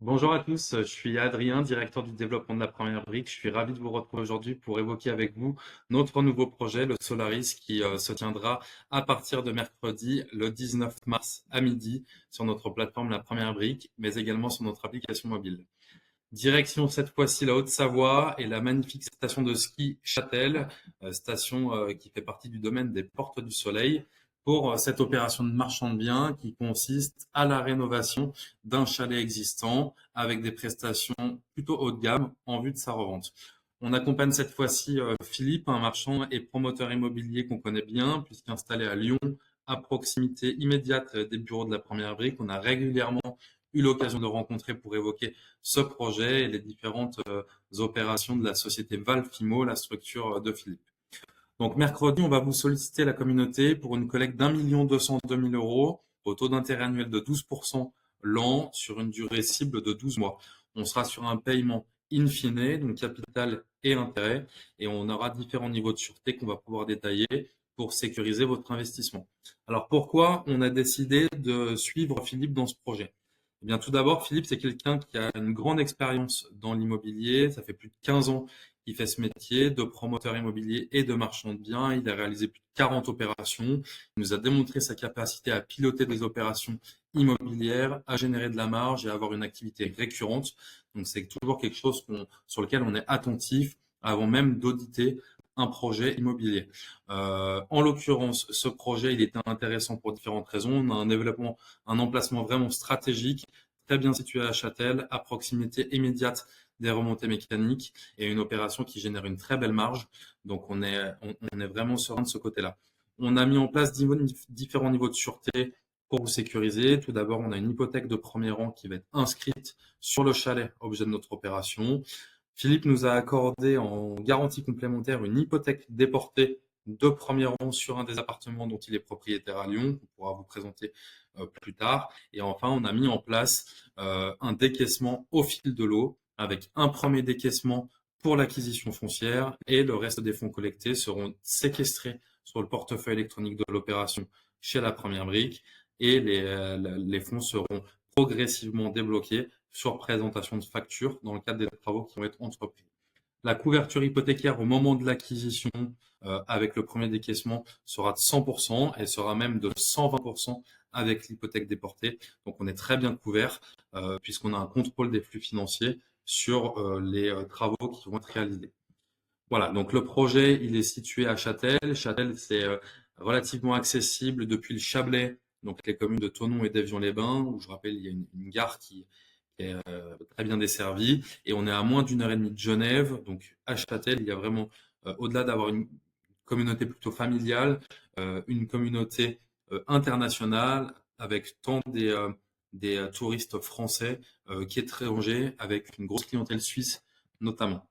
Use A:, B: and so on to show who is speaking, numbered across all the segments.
A: Bonjour à tous, je suis Adrien, directeur du développement de la Première Brique. Je suis ravi de vous retrouver aujourd'hui pour évoquer avec vous notre nouveau projet, le Solaris, qui se tiendra à partir de mercredi, le 19 mars à midi, sur notre plateforme La Première Brique, mais également sur notre application mobile. Direction cette fois-ci la Haute-Savoie et la magnifique station de ski Châtel, station qui fait partie du domaine des Portes du Soleil, pour cette opération de marchand de biens qui consiste à la rénovation d'un chalet existant avec des prestations plutôt haut de gamme en vue de sa revente. On accompagne cette fois-ci Philippe, un marchand et promoteur immobilier qu'on connaît bien, puisqu'installé à Lyon, à proximité immédiate des bureaux de la Première Brique. On a régulièrement eu l'occasion de rencontrer pour évoquer ce projet et les différentes opérations de la société Valfimo, la structure de Philippe. Donc mercredi, on va vous solliciter la communauté pour une collecte d'1 202 000 € au taux d'intérêt annuel de 12% l'an sur une durée cible de 12 mois. On sera sur un paiement in fine, donc capital et intérêt, et on aura différents niveaux de sûreté qu'on va pouvoir détailler pour sécuriser votre investissement. Alors pourquoi on a décidé de suivre Philippe dans ce projet? Eh bien, tout d'abord, Philippe, c'est quelqu'un qui a une grande expérience dans l'immobilier. Ça fait plus de 15 ans qu'il fait ce métier de promoteur immobilier et de marchand de biens. Il a réalisé plus de 40 opérations. Il nous a démontré sa capacité à piloter des opérations immobilières, à générer de la marge et à avoir une activité récurrente. Donc, c'est toujours quelque chose sur lequel on est attentif avant même d'auditer un projet immobilier. En l'occurrence, ce projet, il était intéressant pour différentes raisons. On a un emplacement vraiment stratégique, très bien situé à Châtel, à proximité immédiate des remontées mécaniques et une opération qui génère une très belle marge. Donc on est vraiment serein de ce côté-là. On a mis en place différents niveaux de sûreté pour vous sécuriser. Tout d'abord, on a une hypothèque de premier rang qui va être inscrite sur le chalet, objet de notre opération. Philippe nous a accordé en garantie complémentaire une hypothèque déportée de premier rang sur un des appartements dont il est propriétaire à Lyon, qu'on pourra vous présenter plus tard. Et enfin, on a mis en place un décaissement au fil de l'eau, avec un premier décaissement pour l'acquisition foncière et le reste des fonds collectés seront séquestrés sur le portefeuille électronique de l'opération chez la Première Brique et les fonds seront progressivement débloqués sur présentation de factures dans le cadre des travaux qui vont être entrepris. La couverture hypothécaire au moment de l'acquisition avec le premier décaissement sera de 100%, elle sera même de 120% avec l'hypothèque déportée. Donc on est très bien couvert puisqu'on a un contrôle des flux financiers sur les travaux qui vont être réalisés. Voilà, donc le projet, il est situé à Châtel. Châtel, c'est relativement accessible depuis le Chablais, donc les communes de Thonon et d'Évian-les-Bains, où je rappelle, il y a une gare qui est très bien desservie. Et on est à moins d'1 heure et demie de Genève. Donc à Châtel, il y a vraiment, au-delà d'avoir une communauté plutôt familiale, une communauté internationale, avec tant des touristes français qu'étrangers, avec une grosse clientèle suisse notamment.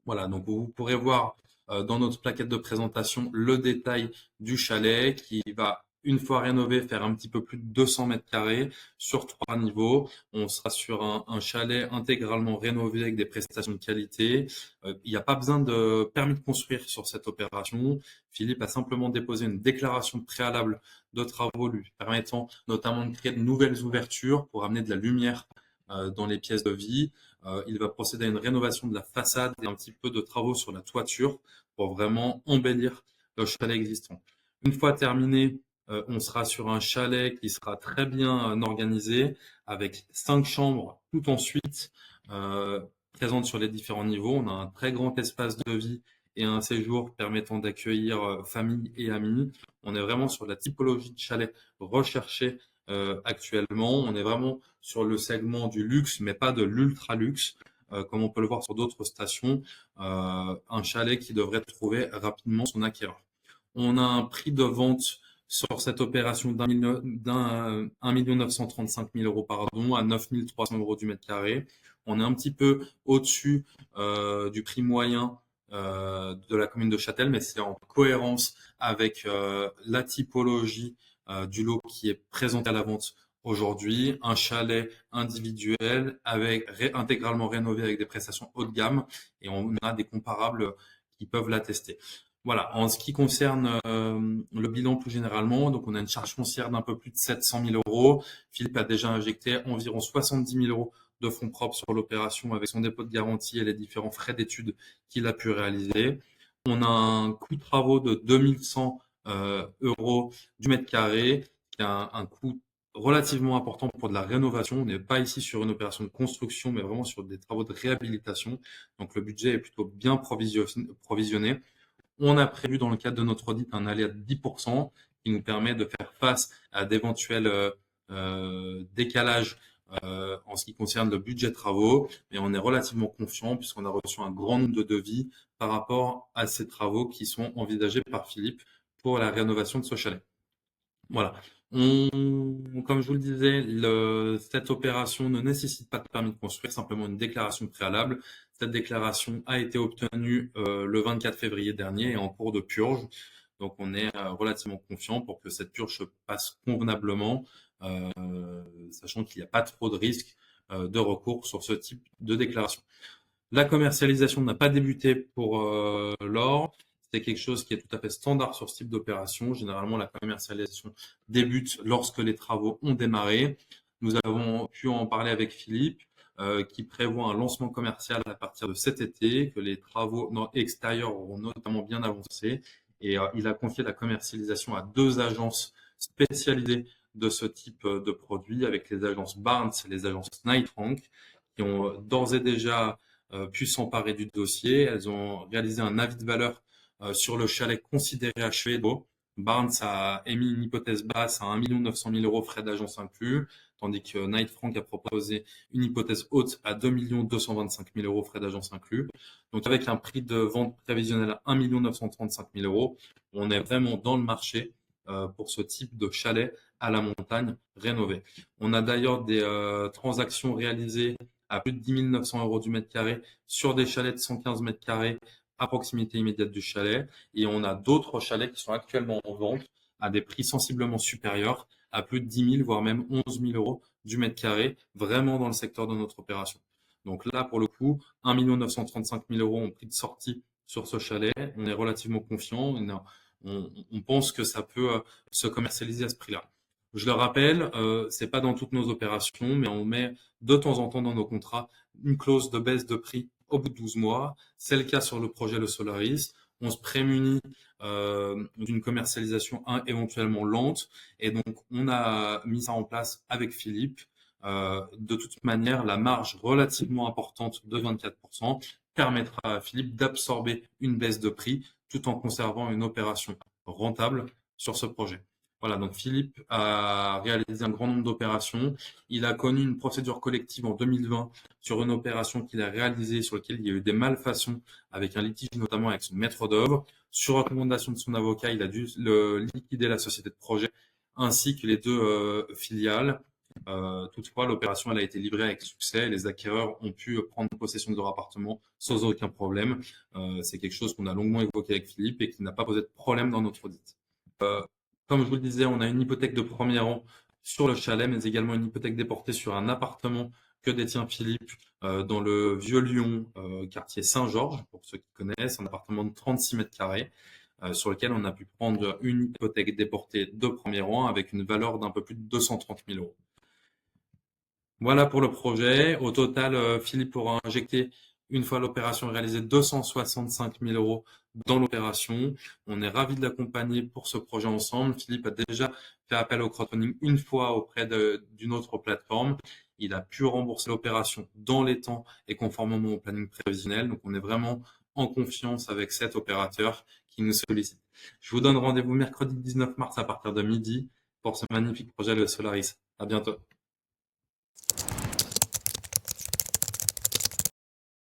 A: Voilà, donc vous pourrez voir dans notre plaquette de présentation le détail du chalet qui va, une fois rénové, faire un petit peu plus de 200 mètres carrés sur 3 niveaux. On sera sur un chalet intégralement rénové avec des prestations de qualité. Il n'y a pas besoin de permis de construire sur cette opération. Philippe a simplement déposé une déclaration préalable de travaux lui permettant notamment de créer de nouvelles ouvertures pour amener de la lumière dans les pièces de vie. Il va procéder à une rénovation de la façade et un petit peu de travaux sur la toiture pour vraiment embellir le chalet existant. Une fois terminé, on sera sur un chalet qui sera très bien organisé avec 5 chambres tout en suite présentes sur les différents niveaux. On a un très grand espace de vie et un séjour permettant d'accueillir famille et amis. On est vraiment sur la typologie de chalet recherchée actuellement. On est vraiment sur le segment du luxe, mais pas de l'ultra luxe, comme on peut le voir sur d'autres stations. Un chalet qui devrait trouver rapidement son acquéreur. On a un prix de vente sur cette opération d'1 935 000 € pardon, à 9 300 € du mètre carré. On est un petit peu au-dessus du prix moyen de la commune de Châtel, mais c'est en cohérence avec la typologie du lot qui est présenté à la vente aujourd'hui, un chalet individuel avec intégralement rénové avec des prestations haut de gamme et on a des comparables qui peuvent l'attester. Voilà, en ce qui concerne le bilan plus généralement, donc on a une charge foncière d'un peu plus de 700 000 €. Philippe a déjà injecté environ 70 000 € de fonds propres sur l'opération avec son dépôt de garantie et les différents frais d'études qu'il a pu réaliser. On a un coût de travaux de 2100 euros du mètre carré, qui a un coût relativement important pour de la rénovation. On n'est pas ici sur une opération de construction, mais vraiment sur des travaux de réhabilitation. Donc le budget est plutôt bien provisionné. On a prévu dans le cadre de notre audit un aléa de 10% qui nous permet de faire face à d'éventuels décalages en ce qui concerne le budget de travaux, mais on est relativement confiant puisqu'on a reçu un grand nombre de devis par rapport à ces travaux qui sont envisagés par Philippe pour la rénovation de ce chalet. Voilà. Comme je vous le disais, cette opération ne nécessite pas de permis de construire, simplement une déclaration préalable. Cette déclaration a été obtenue le 24 février dernier et en cours de purge. Donc on est relativement confiant pour que cette purge se passe convenablement, sachant qu'il n'y a pas trop de risques de recours sur ce type de déclaration. La commercialisation n'a pas débuté pour l'or. C'est quelque chose qui est tout à fait standard sur ce type d'opération. Généralement, la commercialisation débute lorsque les travaux ont démarré. Nous avons pu en parler avec Philippe, qui prévoit un lancement commercial à partir de cet été, que les travaux extérieurs auront notamment bien avancé. Et il a confié la commercialisation à 2 agences spécialisées de ce type de produit, avec les agences Barnes et les agences Knight Frank, qui ont d'ores et déjà pu s'emparer du dossier. Elles ont réalisé un avis de valeur sur le chalet considéré achevé. Barnes a émis une hypothèse basse à 1 900 000 euros frais d'agence inclus, tandis que Knight Frank a proposé une hypothèse haute à 2 225 000 euros frais d'agence inclus. Donc avec un prix de vente prévisionnel à 1 935 000 euros, on est vraiment dans le marché pour ce type de chalet à la montagne rénové. On a d'ailleurs des transactions réalisées à plus de 10 900 euros du mètre carré sur des chalets de 115 mètres carrés à proximité immédiate du chalet. Et on a d'autres chalets qui sont actuellement en vente à des prix sensiblement supérieurs, à plus de 10 000, voire même 11 000 euros du mètre carré, vraiment dans le secteur de notre opération. Donc là, pour le coup, 1 935 000 euros en prix de sortie sur ce chalet. On est relativement confiant. On pense que ça peut se commercialiser à ce prix-là. Je le rappelle, c'est pas dans toutes nos opérations, mais on met de temps en temps dans nos contrats une clause de baisse de prix au bout de 12 mois. C'est le cas sur le projet Le Solaris. On se prémunit d'une commercialisation éventuellement lente, et donc on a mis ça en place avec Philippe. De toute manière, la marge relativement importante de 24% permettra à Philippe d'absorber une baisse de prix tout en conservant une opération rentable sur ce projet. Voilà, donc Philippe a réalisé un grand nombre d'opérations. Il a connu une procédure collective en 2020 sur une opération qu'il a réalisée sur laquelle il y a eu des malfaçons avec un litige notamment avec son maître d'œuvre. Sur recommandation de son avocat, il a dû liquider la société de projet ainsi que les 2 filiales. Toutefois, l'opération elle a été livrée avec succès. Les acquéreurs ont pu prendre possession de leur appartement sans aucun problème. C'est quelque chose qu'on a longuement évoqué avec Philippe et qui n'a pas posé de problème dans notre audit. Comme je vous le disais, on a une hypothèque de premier rang sur le chalet, mais également une hypothèque déportée sur un appartement que détient Philippe dans le Vieux-Lyon, quartier Saint-Georges, pour ceux qui connaissent, un appartement de 36 mètres carrés, sur lequel on a pu prendre une hypothèque déportée de premier rang avec une valeur d'un peu plus de 230 000 euros. Voilà pour le projet. Au total, Philippe aura injecté, une fois l'opération réalisée, 265 000 euros dans l'opération. On est ravis de l'accompagner pour ce projet ensemble. Philippe a déjà fait appel au crowdfunding une fois auprès d'une autre plateforme. Il a pu rembourser l'opération dans les temps et conformément au planning prévisionnel. Donc on est vraiment en confiance avec cet opérateur qui nous sollicite. Je vous donne rendez-vous mercredi 19 mars à partir de midi pour ce magnifique projet Le Solaris. À bientôt.